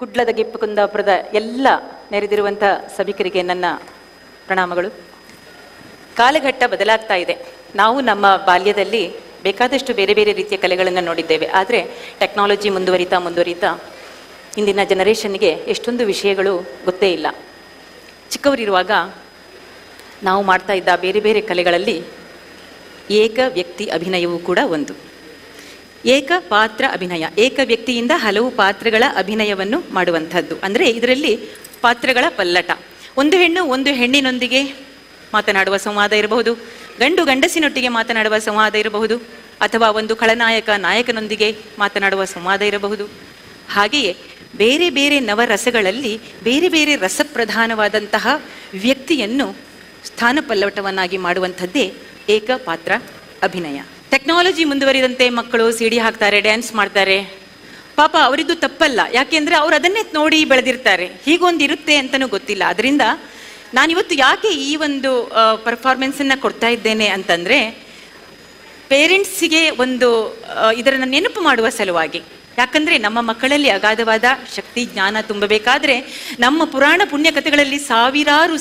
ಕುಡ್ಲದ ಗೆಪ್ಪು ಕುಂದಾಪುರದ ಎಲ್ಲ ನೆರೆದಿರುವಂಥ ಸಭಿಕರಿಗೆ ನನ್ನ ಪ್ರಣಾಮಗಳು. ಕಾಲಘಟ್ಟ ಬದಲಾಗ್ತಾ ಇದೆ. ನಾವು ನಮ್ಮ ಬಾಲ್ಯದಲ್ಲಿ ಬೇಕಾದಷ್ಟು ಬೇರೆ ಬೇರೆ ರೀತಿಯ ಕಲೆಗಳನ್ನು ನೋಡಿದ್ದೇವೆ. ಆದರೆ ಟೆಕ್ನಾಲಜಿ ಮುಂದುವರಿತಾ ಇಂದಿನ ಜನರೇಷನ್ಗೆ ಎಷ್ಟೊಂದು ವಿಷಯಗಳು ಗೊತ್ತೇ ಇಲ್ಲ. ಚಿಕ್ಕವರಿರುವಾಗ ನಾವು ಮಾಡ್ತಾ ಇದ್ದ ಬೇರೆ ಬೇರೆ ಕಲೆಗಳಲ್ಲಿ ಏಕ ವ್ಯಕ್ತಿ ಅಭಿನಯವೂ ಕೂಡ ಒಂದು. ಏಕ ಪಾತ್ರ ಅಭಿನಯ, ಏಕ ವ್ಯಕ್ತಿಯಿಂದ ಹಲವು ಪಾತ್ರಗಳ ಅಭಿನಯವನ್ನು ಮಾಡುವಂಥದ್ದು. ಅಂದರೆ ಇದರಲ್ಲಿ ಪಾತ್ರಗಳ ಪಲ್ಲಟ. ಒಂದು ಹೆಣ್ಣು ಒಂದು ಹೆಣ್ಣಿನೊಂದಿಗೆ ಮಾತನಾಡುವ ಸಂವಾದ ಇರಬಹುದು, ಗಂಡು ಗಂಡಸಿನೊಟ್ಟಿಗೆ ಮಾತನಾಡುವ ಸಂವಾದ ಇರಬಹುದು, ಅಥವಾ ಒಂದು ಖಳನಾಯಕ ನಾಯಕನೊಂದಿಗೆ ಮಾತನಾಡುವ ಸಂವಾದ ಇರಬಹುದು. ಹಾಗೆಯೇ ಬೇರೆ ಬೇರೆ ನವರಸಗಳಲ್ಲಿ ಬೇರೆ ಬೇರೆ ರಸಪ್ರಧಾನವಾದಂತಹ ವ್ಯಕ್ತಿಯನ್ನು ಸ್ಥಾನಪಲ್ಲಟವನ್ನಾಗಿ ಮಾಡುವಂಥದ್ದೇ ಏಕ ಪಾತ್ರ ಅಭಿನಯ. ಟೆಕ್ನಾಲಜಿ ಮುಂದುವರಿದಂತೆ ಮಕ್ಕಳು ಸಿಡಿ ಹಾಕ್ತಾರೆ, ಡ್ಯಾನ್ಸ್ ಮಾಡ್ತಾರೆ. ಪಾಪ ಅವರಿದ್ದು ತಪ್ಪಲ್ಲ, ಯಾಕೆಂದರೆ ಅವರು ಅದನ್ನೇ ನೋಡಿ ಬೆಳೆದಿರ್ತಾರೆ. ಹೀಗೊಂದು ಇರುತ್ತೆ ಅಂತಲೂ ಗೊತ್ತಿಲ್ಲ. ಅದರಿಂದ ನಾನಿವತ್ತು ಯಾಕೆ ಈ ಒಂದು ಪರ್ಫಾರ್ಮೆನ್ಸನ್ನು ಕೊಡ್ತಾ ಇದ್ದೇನೆ ಅಂತಂದರೆ, ಪೇರೆಂಟ್ಸಿಗೆ ಒಂದು ಇದನ್ನು ನೆನಪು ಮಾಡುವ ಸಲುವಾಗಿ. ಯಾಕಂದರೆ ನಮ್ಮ ಮಕ್ಕಳಲ್ಲಿ ಅಗಾಧವಾದ ಶಕ್ತಿ ಜ್ಞಾನ ತುಂಬಬೇಕಾದ್ರೆ ನಮ್ಮ ಪುರಾಣ ಪುಣ್ಯ ಕಥೆಗಳಲ್ಲಿ ಸಾವಿರಾರು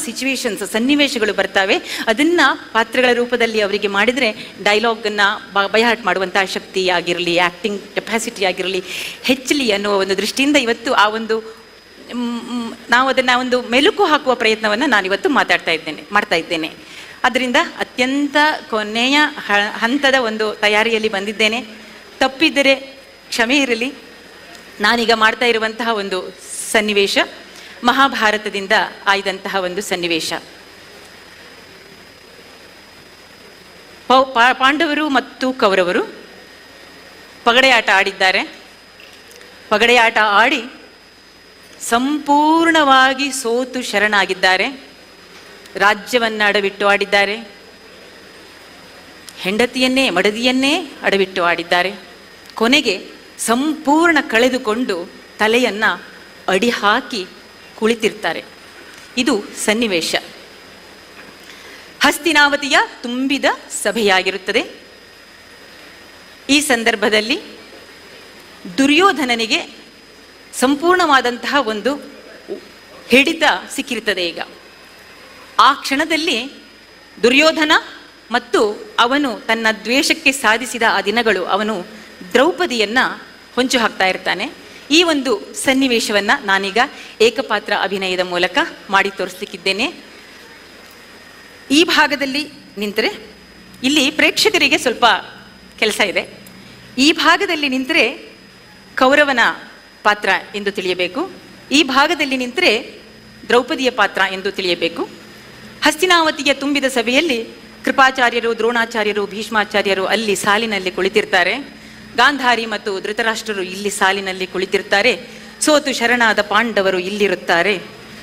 ಸನ್ನಿವೇಶಗಳು ಬರ್ತವೆ. ಅದನ್ನು ಪಾತ್ರಗಳ ರೂಪದಲ್ಲಿ ಅವರಿಗೆ ಮಾಡಿದರೆ ಡೈಲಾಗನ್ನು ಬೈಹಾರ್ಟ್ ಮಾಡುವಂತಹ ಶಕ್ತಿ ಆಗಿರಲಿ, ಆ್ಯಕ್ಟಿಂಗ್ ಕೆಪಾಸಿಟಿ ಆಗಿರಲಿ ಹೆಚ್ಚಲಿ ಅನ್ನೋ ಒಂದು ದೃಷ್ಟಿಯಿಂದ ಇವತ್ತು ಆ ಒಂದು ನಾವು ಅದನ್ನು ಒಂದು ಮೆಲುಕು ಹಾಕುವ ಪ್ರಯತ್ನವನ್ನು ನಾನಿವತ್ತು ಮಾಡ್ತಾ ಇದ್ದೇನೆ. ಅದರಿಂದ ಅತ್ಯಂತ ಕೊನೆಯ ಹಂತದ ಒಂದು ತಯಾರಿಯಲ್ಲಿ ಬಂದಿದ್ದೇನೆ. ತಪ್ಪಿದ್ದರೆ ಕ್ಷಮೆ ಇರಲಿ. ನಾನೀಗ ಮಾಡ್ತಾ ಇರುವಂತಹ ಒಂದು ಸನ್ನಿವೇಶ ಮಹಾಭಾರತದಿಂದ ಆಯ್ದಂತಹ ಒಂದು ಸನ್ನಿವೇಶ. ಪಾಂಡವರು ಮತ್ತು ಕೌರವರು ಪಗಡೆಯಾಟ ಆಡಿದ್ದಾರೆ. ಪಗಡೆಯಾಟ ಆಡಿ ಸಂಪೂರ್ಣವಾಗಿ ಸೋತು ಶರಣಾಗಿದ್ದಾರೆ. ರಾಜ್ಯವನ್ನು ಅಡವಿಟ್ಟು ಆಡಿದ್ದಾರೆ. ಹೆಂಡತಿಯನ್ನೇ ಮಡದಿಯನ್ನೇ ಅಡವಿಟ್ಟು ಆಡಿದ್ದಾರೆ. ಕೊನೆಗೆ ಸಂಪೂರ್ಣ ಕಳೆದುಕೊಂಡು ತಲೆಯನ್ನು ಅಡಿ ಹಾಕಿ ಕುಳಿತಿರ್ತಾರೆ. ಇದು ಸನ್ನಿವೇಶ. ಹಸ್ತಿನಾವತಿಯ ತುಂಬಿದ ಸಭೆಯಾಗಿರುತ್ತದೆ. ಈ ಸಂದರ್ಭದಲ್ಲಿ ದುರ್ಯೋಧನನಿಗೆ ಸಂಪೂರ್ಣವಾದಂತಹ ಒಂದು ಹಿಡಿತ ಸಿಕ್ಕಿರುತ್ತದೆ. ಈಗ ಆ ಕ್ಷಣದಲ್ಲಿ ದುರ್ಯೋಧನ ಮತ್ತು ಅವನು ತನ್ನ ದ್ವೇಷಕ್ಕೆ ಸಾಧಿಸಿದ ಆ ದಿನಗಳು ಅವನು ದ್ರೌಪದಿಯನ್ನು ಹೊಂಚು ಹಾಕ್ತಾ ಇರ್ತಾನೆ. ಈ ಒಂದು ಸನ್ನಿವೇಶವನ್ನು ನಾನೀಗ ಏಕಪಾತ್ರ ಅಭಿನಯದ ಮೂಲಕ ಮಾಡಿ ತೋರಿಸ್ಲಿಕ್ಕಿದ್ದೇನೆ. ಈ ಭಾಗದಲ್ಲಿ ನಿಂತರೆ ಇಲ್ಲಿ ಪ್ರೇಕ್ಷಕರಿಗೆ ಸ್ವಲ್ಪ ಕೆಲಸ ಇದೆ. ಈ ಭಾಗದಲ್ಲಿ ನಿಂತರೆ ಕೌರವನ ಪಾತ್ರ ಎಂದು ತಿಳಿಯಬೇಕು. ಈ ಭಾಗದಲ್ಲಿ ನಿಂತರೆ ದ್ರೌಪದಿಯ ಪಾತ್ರ ಎಂದು ತಿಳಿಯಬೇಕು. ಹಸ್ತಿನಾವತಿಯ ತುಂಬಿದ ಸಭೆಯಲ್ಲಿ ಕೃಪಾಚಾರ್ಯರು, ದ್ರೋಣಾಚಾರ್ಯರು, ಭೀಷ್ಮಾಚಾರ್ಯರು ಅಲ್ಲಿ ಸಾಲಿನಲ್ಲಿ ಕುಳಿತಿರ್ತಾರೆ. ಗಾಂಧಾರಿ ಮತ್ತು ಧೃತರಾಷ್ಟ್ರರು ಇಲ್ಲಿ ಸಾಲಿನಲ್ಲಿ ಕುಳಿತಿರ್ತಾರೆ. ಸೋತು ಶರಣಾದ ಪಾಂಡವರು ಇಲ್ಲಿರುತ್ತಾರೆ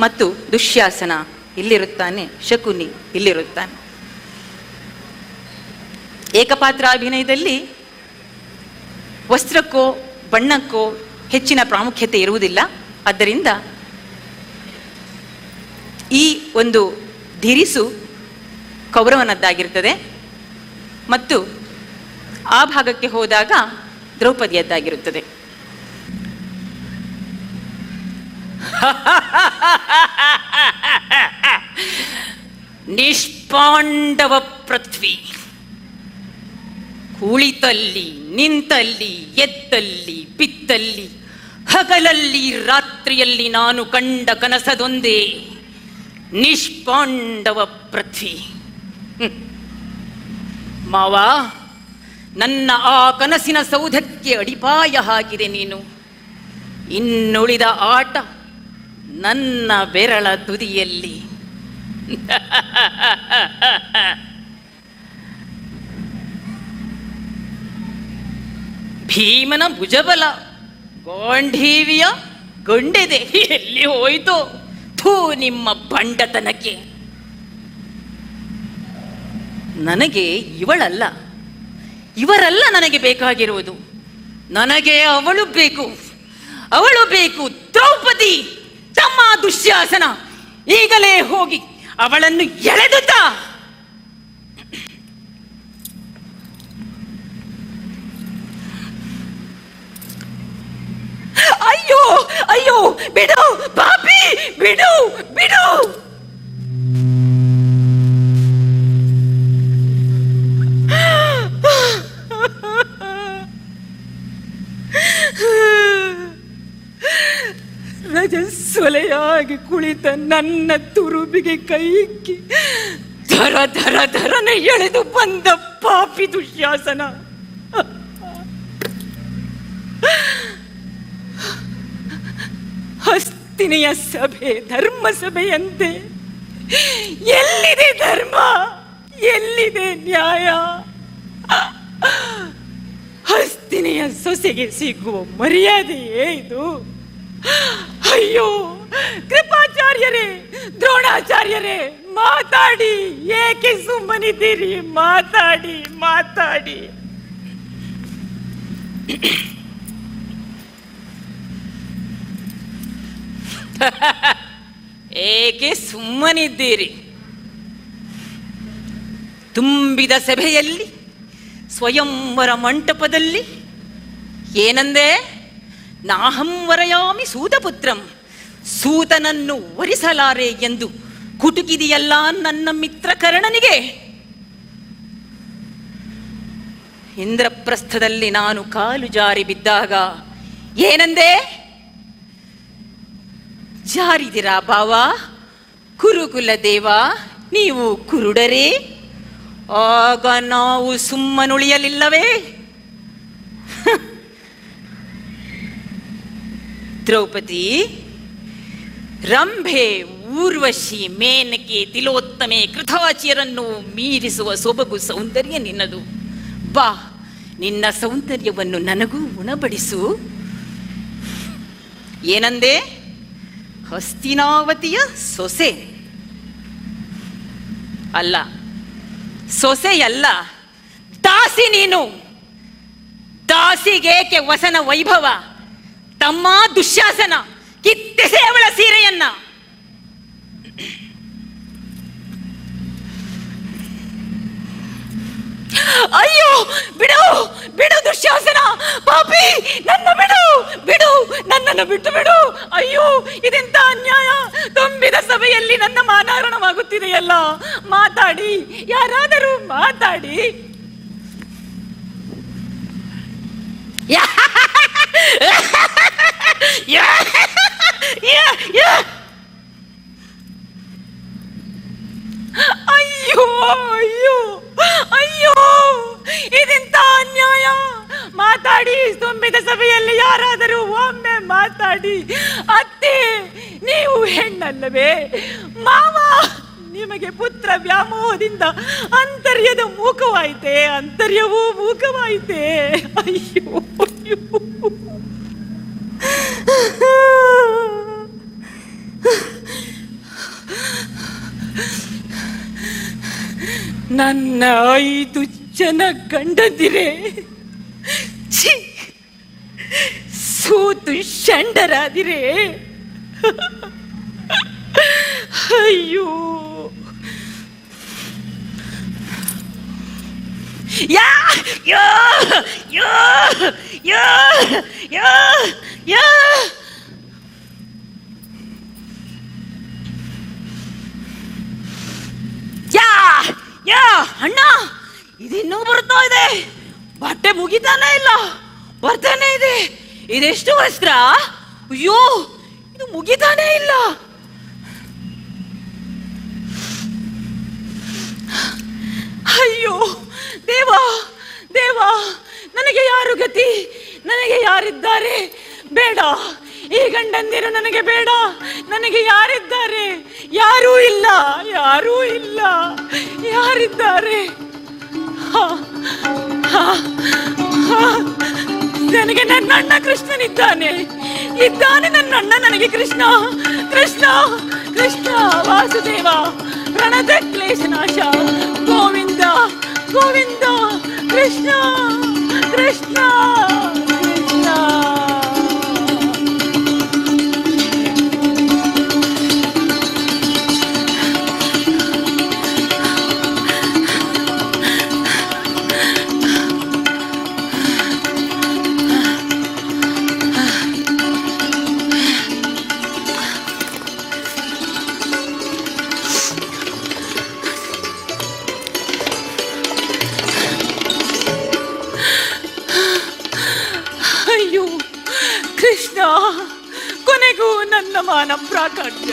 ಮತ್ತು ದುಶ್ಯಾಸನ ಇಲ್ಲಿರುತ್ತಾನೆ, ಶಕುನಿ ಇಲ್ಲಿರುತ್ತಾನೆ. ಏಕಪಾತ್ರ ಅಭಿನಯದಲ್ಲಿ ವಸ್ತ್ರಕ್ಕೋ ಬಣ್ಣಕ್ಕೋ ಹೆಚ್ಚಿನ ಪ್ರಾಮುಖ್ಯತೆ ಇರುವುದಿಲ್ಲ. ಆದ್ದರಿಂದ ಈ ಒಂದು ಧಿರಿಸು ಕೌರವನದ್ದಾಗಿರುತ್ತದೆ ಮತ್ತು ಆ ಭಾಗಕ್ಕೆ ಹೋದಾಗ ದ್ರೌಪದಿಯದ್ದಾಗಿರುತ್ತದೆ. ನಿಷ್ಪಾಂಡವ ಪೃಥ್ವಿ ಕುಳಿತಲ್ಲಿ ನಿಂತಲ್ಲಿ ಎತ್ತಲ್ಲಿ ಬಿತ್ತಲ್ಲಿ ಹಗಲಲ್ಲಿ ರಾತ್ರಿಯಲ್ಲಿ ನಾನು ಕಂಡ ಕನಸದೊಂದೇ ನಿಷ್ಪಾಂಡವ ಪೃಥ್ವಿ. ಮಾವ, ನನ್ನ ಆ ಕನಸಿನ ಸೌಧಕ್ಕೆ ಅಡಿಪಾಯ ಹಾಕಿದೆ ನೀನು. ಇನ್ನುಳಿದ ಆಟ ನನ್ನ ಬೆರಳ ತುದಿಯಲ್ಲಿ. ಭೀಮನ ಭುಜಬಲ ಗಾಂಧೀವಿಯ ಗಂಡೆದೆ ಎಲ್ಲಿ ಹೋಯ್ತು? ಥೂ, ನಿಮ್ಮ ಬಂಡತನಕ್ಕೆ. ನನಗೆ ಇವರಲ್ಲ ನನಗೆ ಬೇಕಾಗಿರುವುದು. ನನಗೆ ಅವಳು ಬೇಕು, ದ್ರೌಪದಿ. ತಮ್ಮ ದುಶ್ಯಾಸನ, ಈಗಲೇ ಹೋಗಿ ಅವಳನ್ನು ಎಳೆದುತ್ತ. ಅಯ್ಯೋ ಬಿಡು ಪಾಪಿ, ಬಿಡು ಬಿಡು. ರಜಸ್ವಲೆಯಾಗಿ ಕುಳಿತ ನನ್ನ ತುರುಬಿಗೆ ಕೈಕಿ ಧರ ಧರ ಧರನೆ ಎಳೆದು ಬಂದ ಪಾಪಿ ದುಶ್ಯಾಸನ. ಹಸ್ತಿನೆಯ ಸಭೆ ಧರ್ಮ ಸಭೆಯಂತೆ ಎಲ್ಲಿದೆ ಧರ್ಮ, ಎಲ್ಲಿದೆ ನ್ಯಾಯ? ಹಸ್ತಿನೆಯ ಸೊಸೆಗೆ ಸಿಗುವ ಮರ್ಯಾದೆಯೇ ಇದು? ಅಯ್ಯೋ ಕೃಪಾಚಾರ್ಯರೇ, ದ್ರೋಣಾಚಾರ್ಯರೇ, ಮಾತಾಡಿ, ಏಕೆ ಸುಮ್ಮನಿದ್ದೀರಿ? ಮಾತಾಡಿ ಮಾತಾಡಿ. ಏಕೆ ಸುಮ್ಮನಿದ್ದೀರಿ? ತುಂಬಿದ ಸಭೆಯಲ್ಲಿ, ಸ್ವಯಂವರ ಮಂಟಪದಲ್ಲಿ ಏನಂದೆ? ನಾಹಂ ವರಯಾಮಿ ಸೂತಪುತ್ರಂ, ಸೂತನನ್ನು ವರಿಸಲಾರೆ ಎಂದು ಕುಟುಕಿದೆಯಲ್ಲ ನನ್ನ ಮಿತ್ರ ಕರ್ಣನಿಗೆ. ಇಂದ್ರಪ್ರಸ್ಥದಲ್ಲಿ ನಾನು ಕಾಲು ಜಾರಿ ಬಿದ್ದಾಗ ಏನಂದೆ? ಜಾರಿದಿರಾ ಬಾವ, ಕುರುಕುಲ ದೇವ, ನೀವು ಕುರುಡರೇ? ಆಗ ನಾವು ಸುಮ್ಮನುಳಿಯಲಿಲ್ಲವೇ? ದ್ರೌಪದಿ, ರಂಭೆ, ಊರ್ವಶಿ, ಮೇನಕೆ, ತಿಲೋತ್ತಮೆ, ಕೃತಾಚಿಯರನ್ನು ಮೀರಿಸುವ ಸೊಬಗು ಸೌಂದರ್ಯ ನಿನ್ನದು. ಬಾ, ನಿನ್ನ ಸೌಂದರ್ಯವನ್ನು ನನಗೂ ಉಣಬಡಿಸು. ಏನಂದೆ? ಹಸ್ತಿನಾವತಿಯ ಸೊಸೆ ಅಲ್ಲ, ಸೊಸೆಯಲ್ಲ, ದಾಸಿ ನೀನು. ದಾಸಿಗೇಕೆ ವಸನ ವೈಭವ? ತಮ್ಮ ದುಶ್ಯಾಸನ, ಕಿತ್ತೆಸೆ ಅವಳ ಸೀರೆಯನ್ನ. ಅಯ್ಯೋ ಬಿಡು ಬಿಡು ದುಶ್ಯಾಸನ, ಪಾಪಿ, ನನ್ನ ಬಿಡು ಬಿಡು, ನನ್ನನ್ನು ಬಿಟ್ಟು ಬಿಡು. ಅಯ್ಯೋ ಇದೆಂತ ಅನ್ಯಾಯ! ತುಂಬಿದ ಸಭೆಯಲ್ಲಿ ನನ್ನ ಮಾನಾರಣವಾಗುತ್ತಿದೆಯಲ್ಲ. ಮಾತಾಡಿ, ಯಾರಾದರೂ ಮಾತಾಡಿ. ಅಯ್ಯೋ ಅಯ್ಯೋ ಅಯ್ಯೋ, ಇದೆಂತ ಅನ್ಯಾಯ! ಮಾತಾಡಿ, ತುಂಬಿದ ಸಭೆಯಲ್ಲಿ ಯಾರಾದರೂ ಒಮ್ಮೆ ಮಾತಾಡಿ. ಅತ್ತೆ, ನೀವು ಹೆಣ್ಣಲ್ಲವೇ? ಮಾವ, ನಿಮಗೆ ಪುತ್ರ ವ್ಯಾಮೋಹದಿಂದ ಅಂತರ್ಯದ ಮೂಕವಾಯಿತೆ, ಅಂತರ್ಯವೂ ಮೂಕವಾಯಿತೆ. ಅಯ್ಯೋ ಅಯ್ಯೋ, ನನ್ನ 5 ಜನ ಗಂಡಂದಿರೇ ಸೋತು ಷಂಡರಾದಿರೇ. ಅಯ್ಯೋ, ಯಾ ಯೋ ಯೋ ಯೋ ಯೋ ಯೋ. ಯಾ ಯಾ ಅಣ್ಣ, ಇದಿನ್ನೂ ಬರ್ತಾ ಇದೆ. ಬಟ್ಟೆ ಮುಗಿತಾನೆ ಇಲ್ಲ, ಬರ್ತಾನೆ ಇದೆ. ಇದೆಷ್ಟು ವಸ್ತ್ರ? ಅಯ್ಯೋ, ಇದು ಮುಗಿತಾನೆ ಇಲ್ಲ. ಅಯ್ಯೋ ದೇವಾ ದೇವಾ, ನನಗೆ ಯಾರು ಗತಿ? ನನಗೆ ಯಾರಿದ್ದಾರೆ? ಬೇಡ, ಈ ಗಂಡಂದಿರು ನನಗೆ ಬೇಡ. ನನಗೆ ಯಾರಿದ್ದಾರೆ? ಯಾರೂ ಇಲ್ಲ, ಯಾರೂ ಇಲ್ಲ. ಯಾರಿದ್ದಾರೆ? ನನಗೆ ನನ್ನ ಅಣ್ಣ ಕೃಷ್ಣನಿದ್ದಾನೆ, ಇದ್ದಾನೆ ನನ್ನ ಅಣ್ಣ ನನಗೆ. ಕೃಷ್ಣ ಕೃಷ್ಣ ಕೃಷ್ಣ ವಾಸುದೇವ, ಪ್ರಣತ ಕ್ಲೇಶನಾಶ, ಗೋವಿಂದ ಗೋವಿಂದ, ಕೃಷ್ಣ ಕೃಷ್ಣ ಕೃಷ್ಣ. ಕೃಷ್ಣ, ಕೊನೆಗೂ ನನ್ನ ಮಾನ ಪ್ರಾಕಟ್ಯ,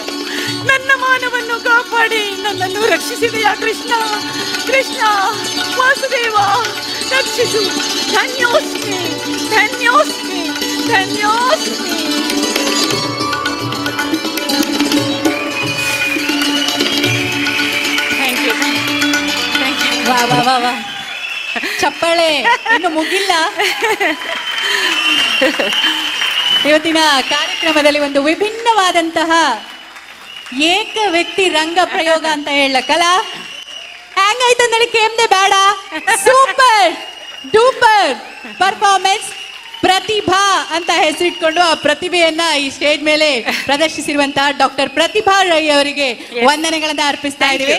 ನನ್ನ ಮಾನವನ್ನು ಕಾಪಾಡಿ ನನ್ನನ್ನು ರಕ್ಷಿಸಿದೆಯಾ ಕೃಷ್ಣ? ಕೃಷ್ಣ ವಾಸುದೇವ, ರಕ್ಷಿಸು. ಧನ್ಯೋಸ್ಮಿ, ಧನ್ಯೋಸ್ಮಿ, ಧನ್ಯೋಸ್ಮಿ. Thank you, thank you. ವಾ ವಾ ವಾ ವಾ, ಚಪ್ಪಾಳೆ ಇನ್ನು ಮುಗಿಲ್ಲ. ಇವತ್ತಿನ ಕಾರ್ಯಕ್ರಮದಲ್ಲಿ ಒಂದು ವಿಭಿನ್ನವಾದಂತಹ ಏಕ ವ್ಯಕ್ತಿ ರಂಗ ಪ್ರಯೋಗ ಅಂತ ಹೇಳಕ್ಕಲ್ಲ, ಹ್ಯಾಂಗಾಯ್ತು ನೋಡಿ, ಕೇಮ್ದೆ ಬೇಡ, ಸೂಪರ್ ಡೂಪರ್ ಪರ್ಫಾರ್ಮೆನ್ಸ್. ಪ್ರತಿಭಾ ಅಂತ ಹೆಸರಿಟ್ಕೊಂಡು ಆ ಪ್ರತಿಭೆಯನ್ನ ಈ ಸ್ಟೇಜ್ ಮೇಲೆ ಪ್ರದರ್ಶಿಸಿರುವಂತಹ ಡಾಕ್ಟರ್ ಪ್ರತಿಭಾ ರೈ ಅವರಿಗೆ ವಂದನೆಗಳನ್ನ ಅರ್ಪಿಸ್ತಾ ಇದ್ದೀವಿ.